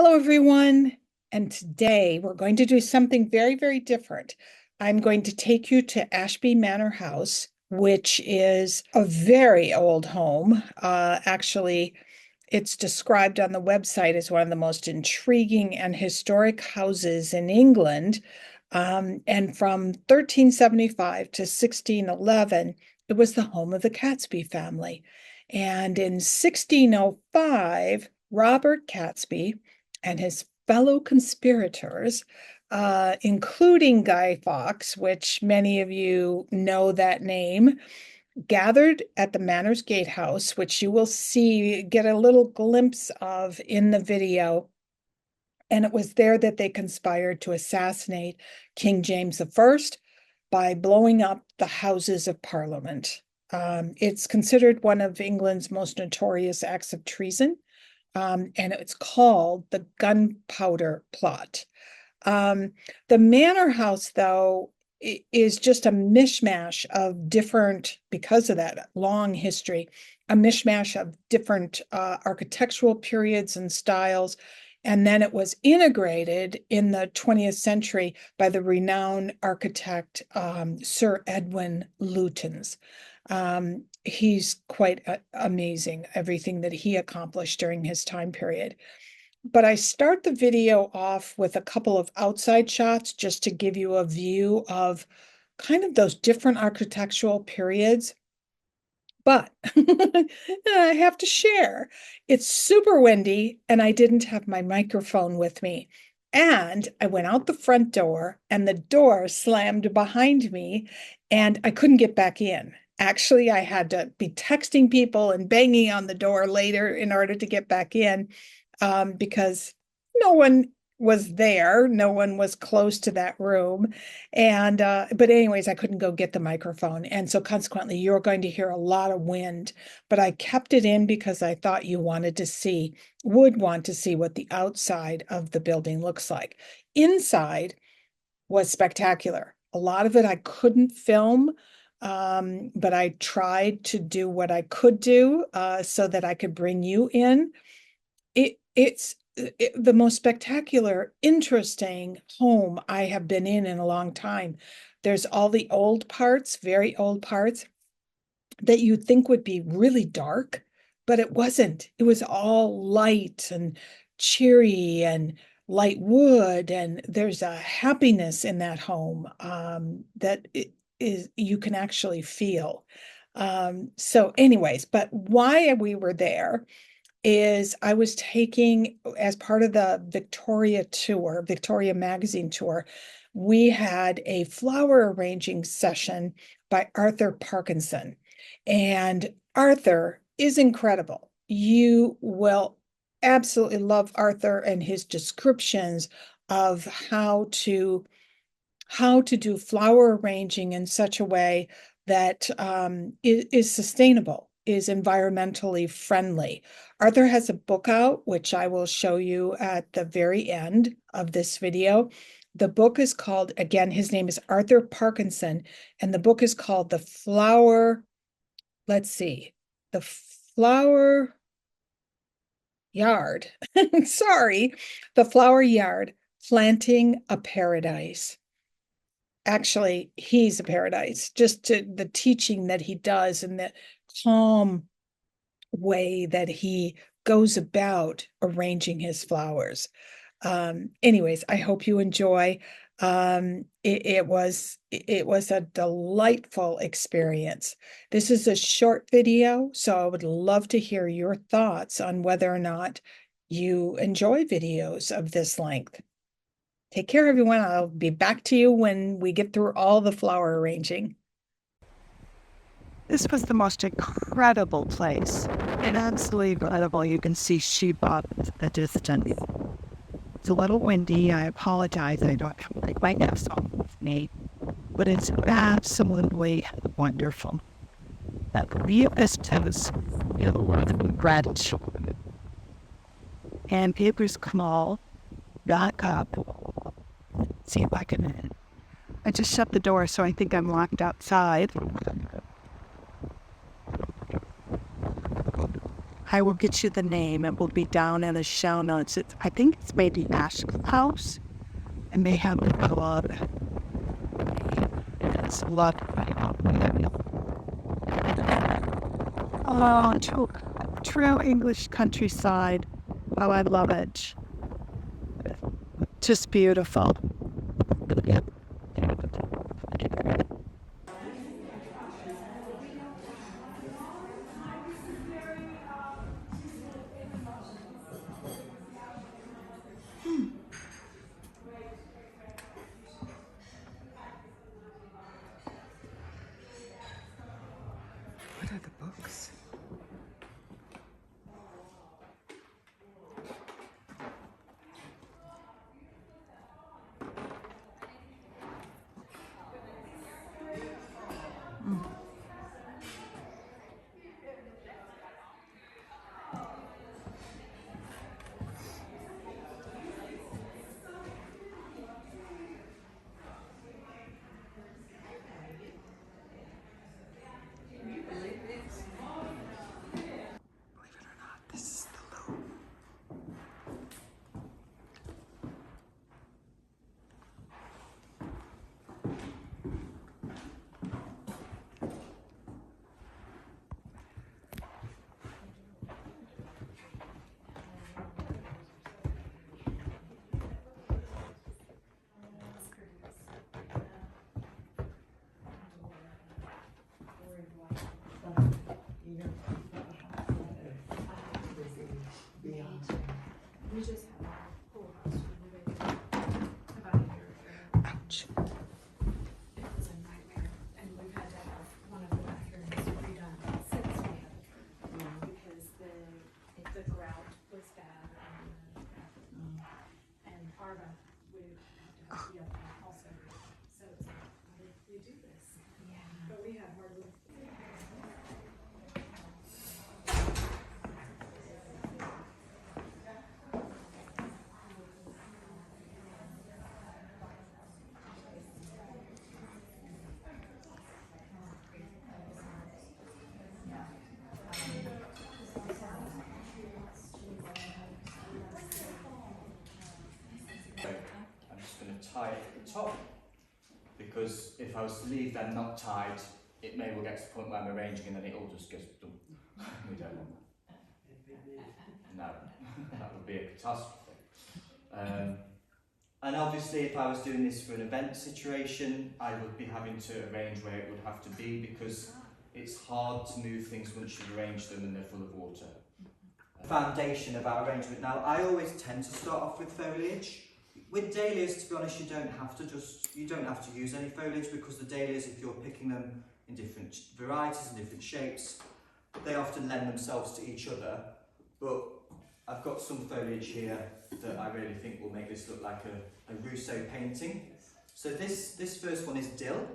Hello, everyone. And today we're going to do something very, very different. I'm going to take you to Ashby Manor House, which is a very old home. Actually, it's described on the website as one of the most intriguing and historic houses in England. And from 1375 to 1611, it was the home of the Catesby family. And in 1605, Robert Catesby and his fellow conspirators, including Guy Fawkes, which many of you know that name, gathered at the Manor's Gatehouse, which you will get a little glimpse of in the video. And it was there that they conspired to assassinate King James I by blowing up the Houses of Parliament. It's considered one of England's most notorious acts of treason. And it's called the Gunpowder Plot. The manor house, though, is just a mishmash of different, because of that long history, a mishmash of different architectural periods and styles. And then it was integrated in the 20th century by the renowned architect Sir Edwin Lutyens. He's quite amazing, everything that he accomplished during his time period. But I start the video off with a couple of outside shots just to give you a view of kind of those different architectural periods. But I have to share, it's super windy and I didn't have my microphone with me. And I went out the front door and the door slammed behind me and I couldn't get back in. Actually, I had to be texting people and banging on the door later in order to get back in because no one was there. No one was close to that room. And, but anyways, I couldn't go get the microphone. And so consequently, you're going to hear a lot of wind, but I kept it in because I thought you would want to see what the outside of the building looks like. Inside was spectacular. A lot of it I couldn't film, but I tried to do what I could do so that I could bring you in. It's the most spectacular, interesting home I have been in a long time. There's all the old parts, very old parts that you think would be really dark, but it wasn't. It was all light and cheery and light wood, and there's a happiness in that home that you can actually feel. So anyways, but why we were there is I was taking, as part of the Victoria Magazine tour, we had a flower arranging session by Arthur Parkinson. And Arthur is incredible. You will absolutely love Arthur and his descriptions of how to do flower arranging in such a way that is sustainable, is environmentally friendly. Arthur has a book out, which I will show you at the very end of this video. The book is called, again, his name is Arthur Parkinson, and the book is called The Flower, let's see, The Flower Yard. Sorry, The Flower Yard, Planting a Paradise. Actually, he's a paradise, just to the teaching that he does and the calm way that he goes about arranging his flowers. Anyways, I hope you enjoy. It was a delightful experience. This is a short video, so I would love to hear your thoughts on whether or not you enjoy videos of this length. Take care, everyone. I'll be back to you when we get through all the flower arranging. This was the most incredible place. And absolutely incredible. You can see sheep up at the distance. It's a little windy. I apologize. I don't have like my nest on with me. But it's absolutely wonderful. That Leopistus branch. And papers crawl back up. Let's see if I can. I just shut the door, so I think I'm locked outside. I will get you the name. It will be down in the show notes. I think it's maybe Ashby House, and they have a club. It's a lot. Oh, true English countryside. Oh, I love it. Just beautiful. What are the books? Believe it or not, this is the Louvre. Ouch. It was a nightmare, and we've had to have one of the bathrooms redone since we had the trip. Because the grout was bad and our we had to have the other also. So it's like, how did we do this? Yeah. But we had hardly. I'm just going to tie it at the top, because if I was to leave them not tied, it may well get to the point where I'm arranging and then it all just goes dum. We don't want that. No, that would be a catastrophe. And obviously if I was doing this for an event situation, I would be having to arrange where it would have to be, because it's hard to move things once you've arranged them and they're full of water. Foundation of our arrangement. Now, I always tend to start off with foliage. With dahlias, to be honest, you don't have to use any foliage, because the dahlias, if you're picking them in different varieties and different shapes, they often lend themselves to each other. But I've got some foliage here that I really think will make this look like a Rousseau painting. So this first one is dill.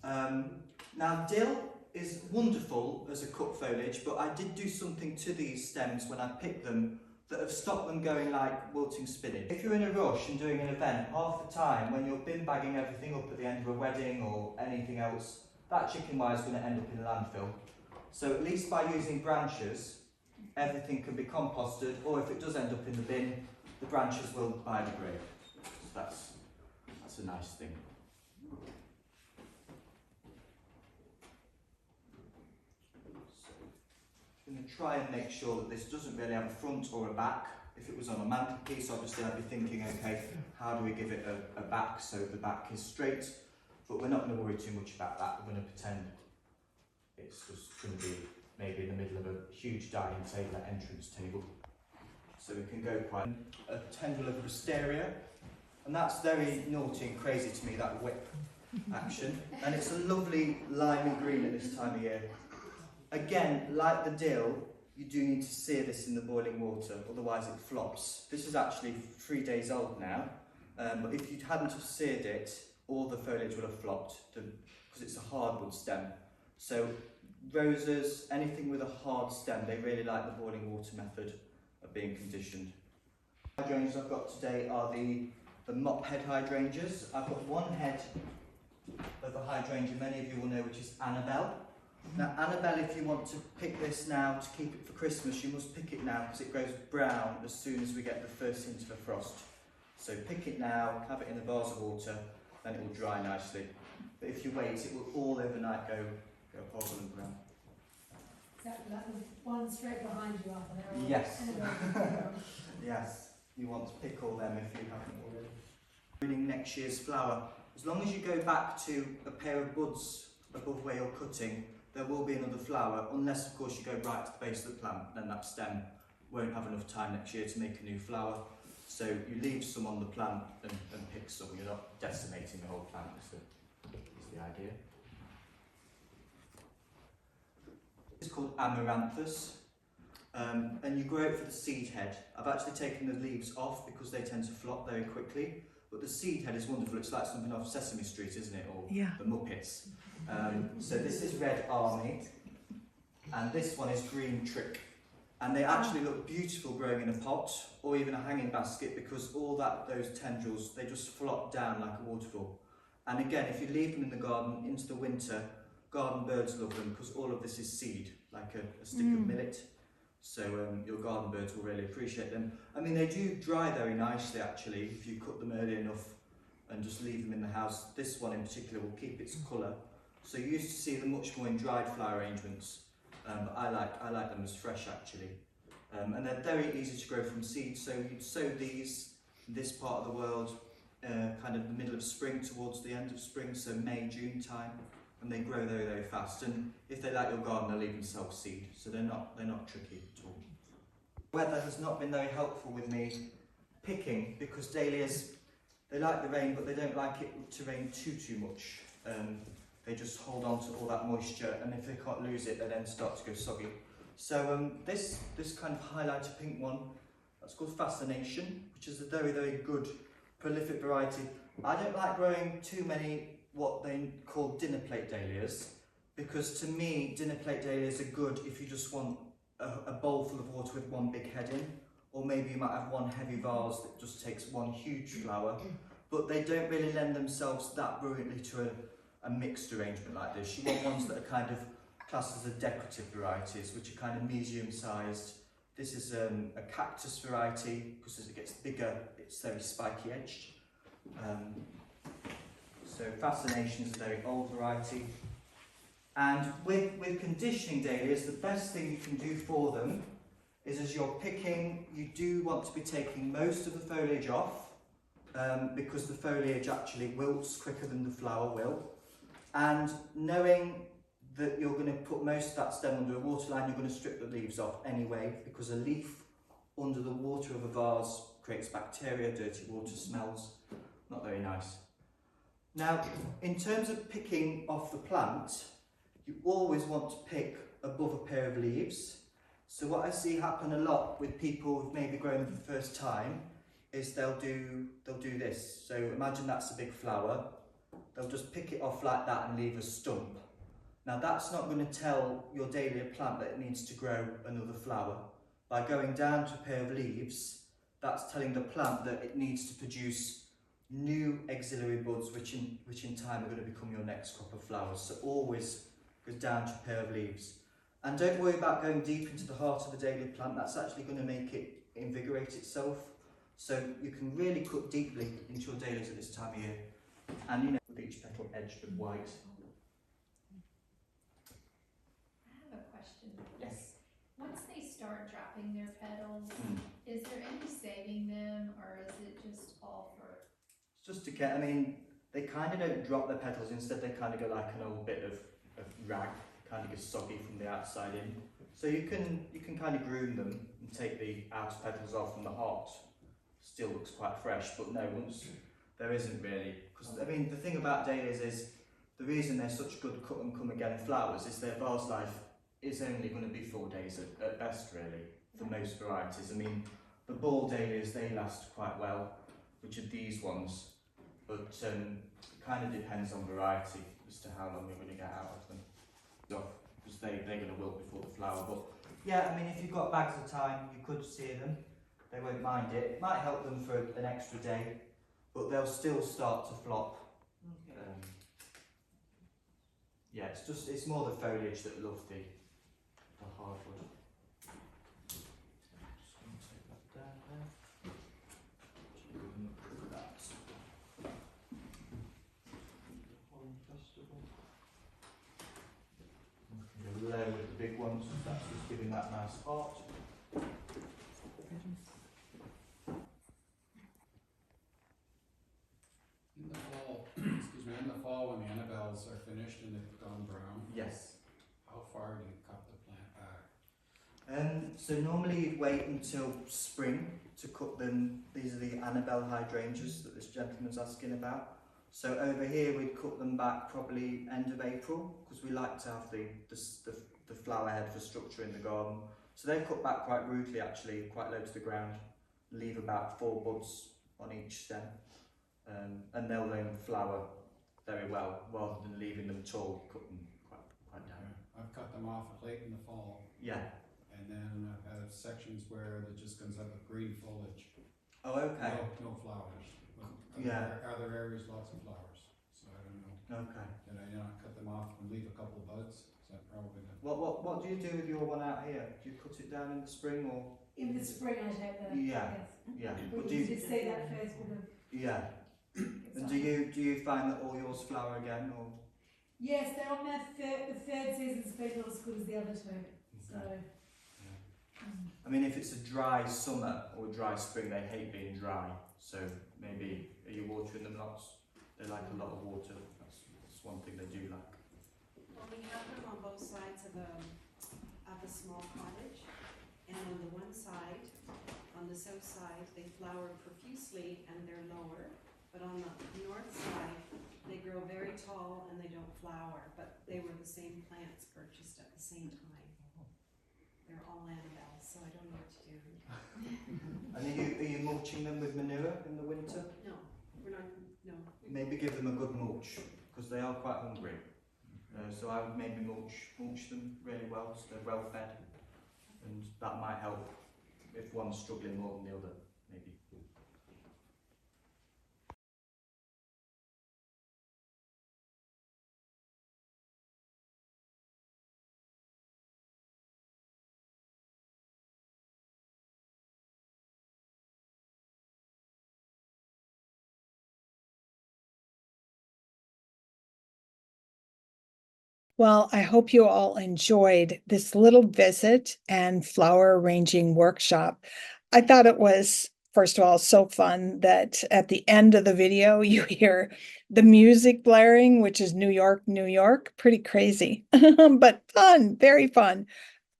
Now dill is wonderful as a cut foliage, but I did do something to these stems when I picked them that have stopped them going like wilting spinach. If you're in a rush and doing an event, half the time when you're bin bagging everything up at the end of a wedding or anything else, that chicken wire is going to end up in a landfill. So at least by using branches, everything can be composted, or if it does end up in the bin, the branches will biodegrade. So that's a nice thing. I'm going to try and make sure that this doesn't really have a front or a back. If it was on a mantelpiece, obviously I'd be thinking, okay, how do we give it a back so the back is straight? But we're not going to worry too much about that. We're going to pretend it's just going to be maybe in the middle of a huge dining table, an entrance table. So we can go quite a tendril of wisteria, and that's very naughty and crazy to me, that whip action. And it's a lovely limey green at this time of year. Again, like the dill, you do need to sear this in the boiling water, otherwise it flops. This is actually 3 days old now, but if you hadn't have seared it, all the foliage would have flopped, because it's a hardwood stem. So roses, anything with a hard stem, they really like the boiling water method of being conditioned. The hydrangeas I've got today are the mop head hydrangeas. I've got one head of a hydrangea many of you will know, which is Annabelle. Now, Annabelle, if you want to pick this now to keep it for Christmas, you must pick it now because it goes brown as soon as we get the first hint of a frost. So pick it now, have it in a vase of water, then it will dry nicely. But if you wait, it will all overnight go purple and brown. That was one straight behind you, Arthur. They're all Yes. anyway. Yes, you want to pick all them if you haven't already. Reading next year's flower. As long as you go back to a pair of buds above where you're cutting, there will be another flower, unless of course you go right to the base of the plant, then that stem won't have enough time next year to make a new flower. So you leave some on the plant and pick some. You're not decimating the whole plant, is the idea. It's called amaranthus, and you grow it for the seed head. I've actually taken the leaves off because they tend to flop very quickly, but the seed head is wonderful. It's like something off Sesame Street, isn't it, or Yeah. the Muppets. So this is Red Army, and this one is Green Trick. And they actually look beautiful growing in a pot or even a hanging basket because all those tendrils, they just flop down like a waterfall. And again, if you leave them in the garden into the winter, garden birds love them because all of this is seed, like a stick of millet. So your garden birds will really appreciate them. I mean, they do dry very nicely actually if you cut them early enough and just leave them in the house. This one in particular will keep its colour. So you used to see them much more in dried flower arrangements. But I like them as fresh actually, and they're very easy to grow from seed. So you'd sow these in this part of the world, kind of the middle of spring towards the end of spring, so May, June time, and they grow very, very fast. And if they like your garden, they'll even self-seed, so they're not tricky at all. Weather has not been very helpful with me picking because dahlias, they like the rain, but they don't like it to rain too much. They just hold on to all that moisture, and if they can't lose it, they then start to go soggy. So this kind of highlighter pink one, that's called Fascination, which is a very, very good prolific variety. I don't like growing too many what they call dinner plate dahlias, because to me, dinner plate dahlias are good if you just want a bowl full of water with one big head in, or maybe you might have one heavy vase that just takes one huge flower, but they don't really lend themselves that brilliantly to a mixed arrangement like this. You want ones that are kind of classed as decorative varieties, which are kind of medium-sized. This is a cactus variety, because as it gets bigger, it's very spiky-edged. So Fascination is a very old variety. And with conditioning dahlias, the best thing you can do for them is as you're picking, you do want to be taking most of the foliage off, because the foliage actually wilts quicker than the flower will. And knowing that you're going to put most of that stem under a water line, you're going to strip the leaves off anyway, because a leaf under the water of a vase creates bacteria, dirty water smells, not very nice. Now, in terms of picking off the plant, you always want to pick above a pair of leaves. So what I see happen a lot with people who've maybe grown for the first time is they'll do this. So imagine that's a big flower. They'll just pick it off like that and leave a stump. Now that's not going to tell your dahlia plant that it needs to grow another flower. By going down to a pair of leaves, that's telling the plant that it needs to produce new axillary buds, which in time are going to become your next crop of flowers. So always goes down to a pair of leaves. And don't worry about going deep into the heart of the dahlia plant. That's actually going to make it invigorate itself. So you can really cut deeply into your dahlias at this time of year. And you know, with each petal edged with white. I have a question. Yes. Once they start dropping their petals, is there any saving them, or is it just all for? It's just to get, I mean, they kind of don't drop their petals, instead they kind of go like an old bit of rag, kind of gets soggy from the outside in. So you can kind of groom them and take the outer petals off, and the heart still looks quite fresh, but no, once there isn't really, because I mean the thing about dahlias is the reason they're such good cut and come again flowers is their vase life is only going to be 4 days at best really for most varieties. I mean the ball dahlias, they last quite well, which are these ones, but it kind of depends on variety as to how long you're going to get out of them, because they're going to wilt before the flower. But yeah, I mean if you've got bags of time, you could sear them, they won't mind it. It might help them for an extra day, but they'll still start to flop. Okay. Yeah, it's more the foliage that love the hardwood. Just going to take that down there. That. Holland Festival. Go low with the big ones, that's just giving that nice art. In the fall, excuse me, in the fall when the Annabelles are finished and they've gone brown, Yes. how far do you cut the plant back? So normally you'd wait until spring to cut them. These are the Annabelle hydrangeas that this gentleman's asking about. So over here we'd cut them back probably end of April, because we like to have the flower head for structure in the garden. So they're cut back quite rudely actually, quite low to the ground. Leave about 4 buds on each stem. And they'll then flower very well, rather than leaving them tall, cut them quite down. Yeah, I've cut them off late in the fall, Yeah. and then I've had sections where it just comes up with green foliage. Oh, okay. No flowers. But Yeah. Other areas, lots of flowers. So I don't know. Okay. Did I not cut them off and leave a couple of buds? Is that probably the... What do you do with your one out here? Do you cut it down in the spring or? In the spring, I take the Yeah. yes. Yeah. We But do you? did say that first with the. Yeah. And do you find that all yours flower again or? Yes, they're on their the third season's been not as good as the other two. So. I mean, if it's a dry summer or a dry spring, they hate being dry. So maybe are you watering them lots? They like a lot of water. That's one thing they do like. Well, we have them on both sides of a small cottage, and on the one side, on the south side, they flower profusely and they're lower, but on the north side, they grow very tall and they don't flower, but they were the same plants purchased at the same time. They're all Annabelles, so I don't know what to do. And are you mulching them with manure in the winter? No, we're not, no. Maybe give them a good mulch, because they are quite hungry. So I would maybe mulch them really well, so they're well fed, and that might help if one's struggling more than the other, maybe. Well, I hope you all enjoyed this little visit and flower arranging workshop. I thought it was, first of all, so fun that at the end of the video, you hear the music blaring, which is New York, New York. Pretty crazy, but fun, very fun.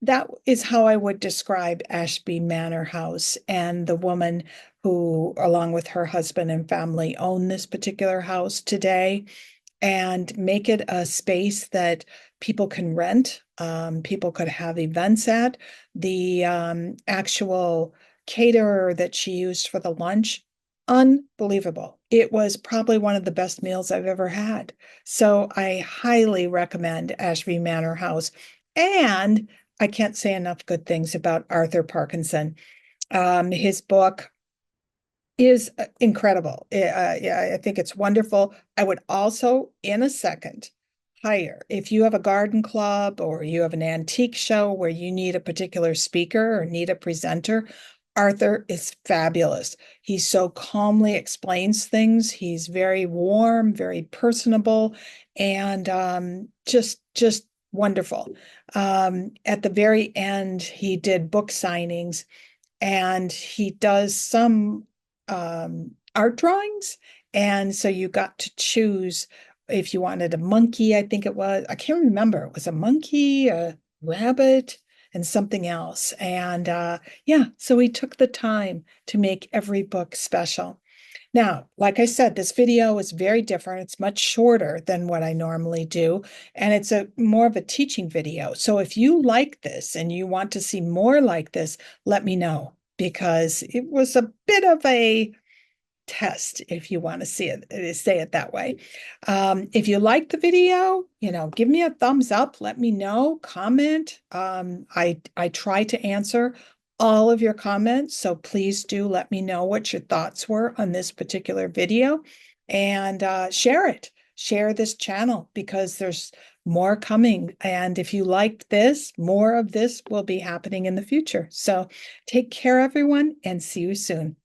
That is how I would describe Ashby Manor House and the woman who, along with her husband and family, own this particular house today, and make it a space that people can rent. People could have events at. The actual caterer that she used for the lunch, unbelievable. It was probably one of the best meals I've ever had. So I highly recommend Ashby Manor House. And I can't say enough good things about Arthur Parkinson. His book is incredible. Yeah, I think it's wonderful. I would also, in a second, hire, if you have a garden club or you have an antique show where you need a particular speaker or need a presenter, Arthur is fabulous. He so calmly explains things. He's very warm, very personable, and just wonderful. At the very end, he did book signings, and he does some art drawings. And so you got to choose if you wanted a monkey, I think it was, I can't remember. It was a monkey, a rabbit, and something else. And yeah, so he took the time to make every book special. Now, like I said, this video is very different. It's much shorter than what I normally do, and it's more of a teaching video. So if you like this and you want to see more like this, let me know, because it was a bit of a test, if you want to see it, say it that way. If you like the video, give me a thumbs up, let me know, comment. I try to answer all of your comments, so please do let me know what your thoughts were on this particular video, and share it. Share this channel, because there's more coming. And if you liked this, more of this will be happening in the future. So take care, everyone, and see you soon.